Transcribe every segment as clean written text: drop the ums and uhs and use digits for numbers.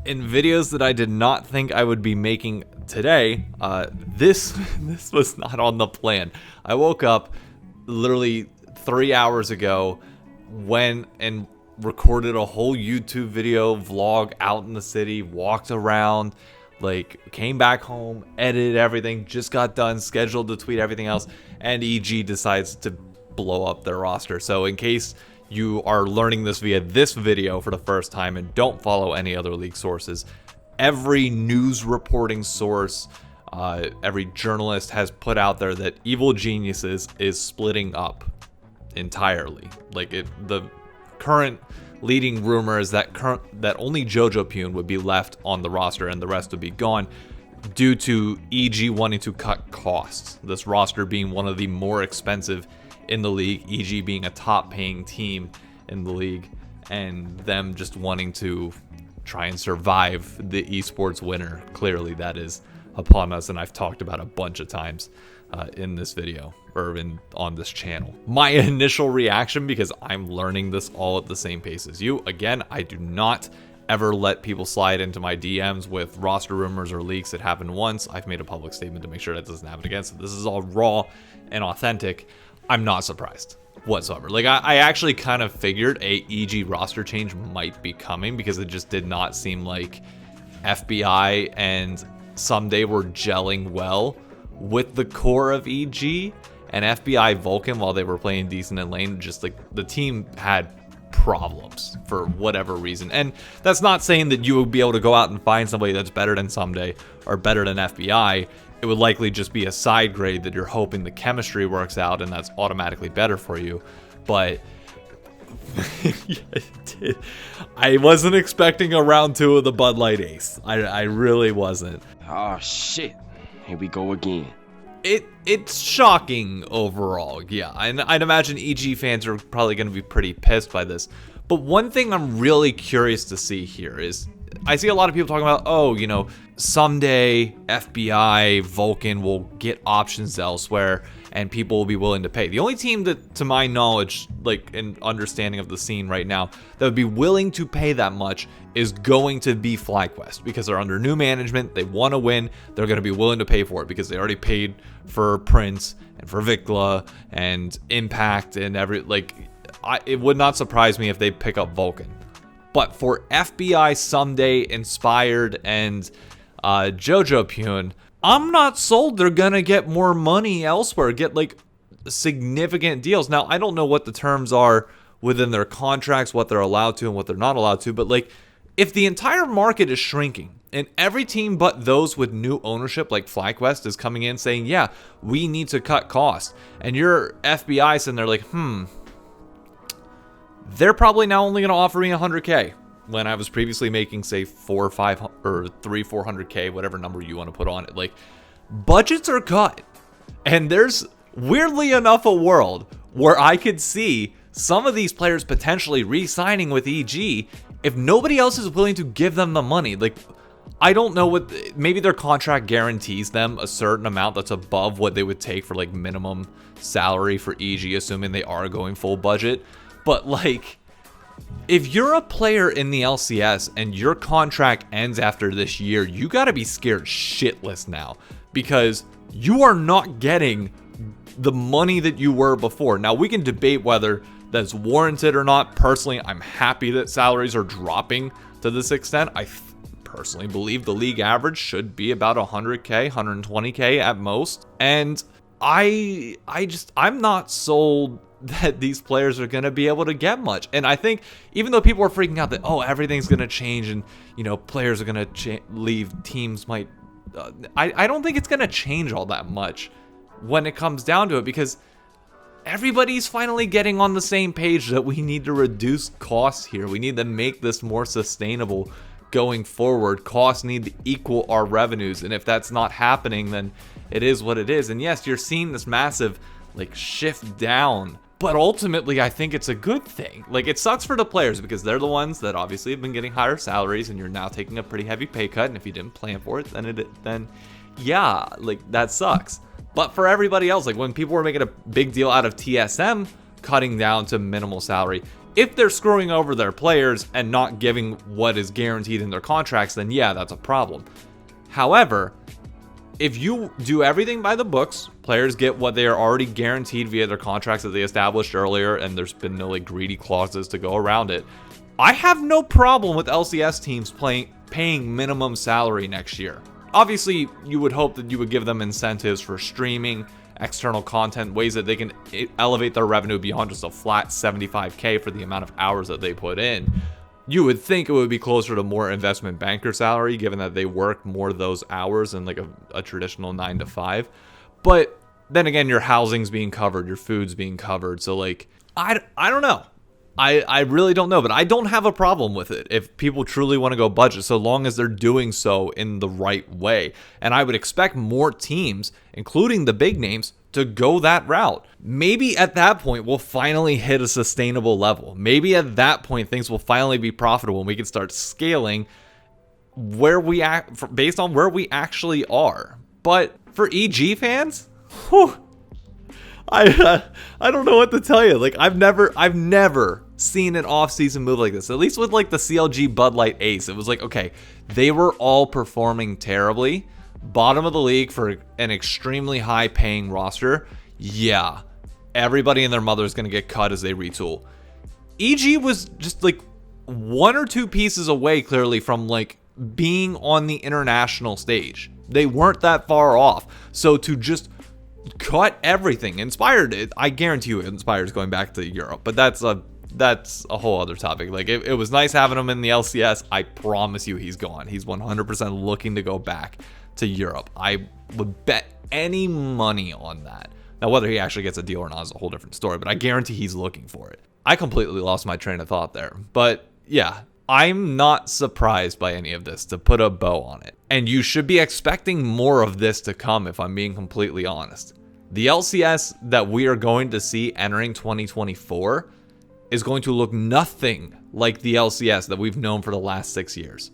in videos that I did not think I would be making today, this was not on the plan. I woke up literally 3 hours ago, went and recorded a whole YouTube video vlog out in the city, walked around, like came back home, edited everything, just got done, scheduled to tweet everything else, and EG decides to blow up their roster. So in case you are learning this via this video for the first time and don't follow any other league sources, every news reporting source, every journalist has put out there that Evil Geniuses is splitting up entirely. Like the current leading rumor is that only JoJo would be left on the roster and the rest would be gone due to EG wanting to cut costs. This roster being one of the more expensive in the league, EG being a top paying team in the league, and them just wanting to try and survive the esports winter. Clearly that is upon us, and I've talked about a bunch of times in this video or on this channel. My initial reaction, because I'm learning this all at the same pace as you, again, I do not ever let people slide into my DMs with roster rumors or leaks that happened once. I've made a public statement to make sure that doesn't happen again. So this is all raw and authentic. I'm not surprised whatsoever. Like I actually kind of figured a EG roster change might be coming because it just did not seem like FBI and Someday were gelling well with the core of EG, and FBI Vulcan, while they were playing decent in lane, just like the team had problems for whatever reason. And that's not saying that you would be able to go out and find somebody that's better than Someday or better than FBI. It would likely just be a side grade that you're hoping the chemistry works out and that's automatically better for you. But I wasn't expecting a round 2 of the Bud Light Ace. I really wasn't. Oh shit, here we go again. It's shocking overall, yeah. And I'd imagine EG fans are probably going to be pretty pissed by this. But one thing I'm really curious to see here is, I see a lot of people talking about, oh, you know, someday FBI, Vulcan will get options elsewhere and people will be willing to pay. The only team that, to my knowledge, like an understanding of the scene right now, that would be willing to pay that much is going to be FlyQuest, because they're under new management. They want to win. They're going to be willing to pay for it because they already paid for Prince and for Vikla and Impact and it would not surprise me if they pick up Vulcan. But for FBI, Someday, Inspired, and JoJo, I'm not sold they're gonna get more money elsewhere, get like significant deals. Now, I don't know what the terms are within their contracts, what they're allowed to and what they're not allowed to, but like if the entire market is shrinking and every team but those with new ownership like FlyQuest is coming in saying, yeah, we need to cut costs, and your FBI sitting there like, they're probably now only going to offer me 100K when I was previously making, say, 400K, whatever number you want to put on it. Like, budgets are cut. And there's, weirdly enough, a world where I could see some of these players potentially re-signing with EG if nobody else is willing to give them the money. Like, I don't know what, maybe their contract guarantees them a certain amount that's above what they would take for, like, minimum salary for EG, assuming they are going full budget. But like, if you're a player in the LCS and your contract ends after this year, you gotta be scared shitless now, because you are not getting the money that you were before. Now, we can debate whether that's warranted or not. Personally, I'm happy that salaries are dropping to this extent. I personally believe the league average should be about 100K, 120K at most. And I'm not sold that these players are going to be able to get much. And I think even though people are freaking out that, oh, everything's going to change and, you know, players are going to leave, teams might, I don't think it's going to change all that much when it comes down to it, because everybody's finally getting on the same page that we need to reduce costs here. We need to make this more sustainable going forward. Costs need to equal our revenues. And if that's not happening, then it is what it is. And yes, you're seeing this massive like shift down, but ultimately I think it's a good thing. Like, it sucks for the players because they're the ones that obviously have been getting higher salaries, and you're now taking a pretty heavy pay cut, and if you didn't plan for it, then yeah, like, that sucks. But for everybody else, like when people were making a big deal out of TSM cutting down to minimal salary, If they're screwing over their players and not giving what is guaranteed in their contracts, then yeah, that's a problem. However, if you do everything by the books, players get what they are already guaranteed via their contracts that they established earlier, and there's been no like greedy clauses to go around it. I have no problem with LCS teams paying minimum salary next year. Obviously, you would hope that you would give them incentives for streaming, external content, ways that they can elevate their revenue beyond just a flat 75K for the amount of hours that they put in. You would think it would be closer to more investment banker salary, given that they work more of those hours than like a traditional 9 to 5. But then again, your housing's being covered, your food's being covered. So like, I don't know. I really don't know, but I don't have a problem with it if people truly want to go budget, so long as they're doing so in the right way. And I would expect more teams, including the big names, to go that route. Maybe at that point, we'll finally hit a sustainable level. Maybe at that point, things will finally be profitable and we can start scaling where we based on where we actually are. But for EG fans, whew, I don't know what to tell you. Like I've never seen an off-season move like this. At least with like the CLG Bud Light Ace, it was like, okay, they were all performing terribly, bottom of the league for an extremely high-paying roster. Yeah, everybody and their mother is gonna get cut as they retool. EG was just like 1 or 2 pieces away, clearly, from like being on the international stage. They weren't that far off. So to just cut everything, Inspired, I guarantee you Inspired's going back to Europe, but that's a whole other topic. Like it was nice having him in the LCS. I promise you he's gone. He's 100% looking to go back to Europe. I would bet any money on that. Now whether he actually gets a deal or not is a whole different story, but I guarantee he's looking for it. I completely lost my train of thought there, but yeah, I'm not surprised by any of this, to put a bow on it. And you should be expecting more of this to come, if I'm being completely honest. The LCS that we are going to see entering 2024 is going to look nothing like the LCS that we've known for the last 6 years.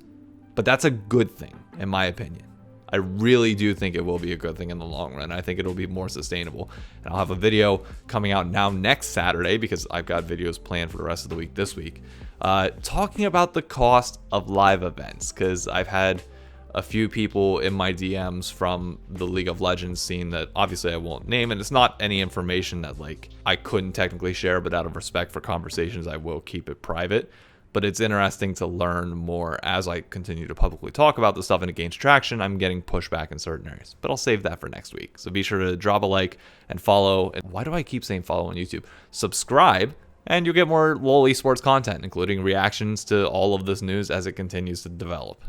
But that's a good thing, in my opinion. I really do think it will be a good thing in the long run. I think it'll be more sustainable. And I'll have a video coming out now next Saturday, because I've got videos planned for the rest of the week this week, talking about the cost of live events, because I've had a few people in my DMs from the League of Legends scene that obviously I won't name, and it's not any information that like I couldn't technically share, but out of respect for conversations I will keep it private. But it's interesting to learn more as I continue to publicly talk about this stuff and it gains traction. I'm getting pushback in certain areas, but I'll save that for next week. So be sure to drop a like and follow. And why do I keep saying follow on YouTube? Subscribe, and you'll get more LoL esports content, including reactions to all of this news as it continues to develop.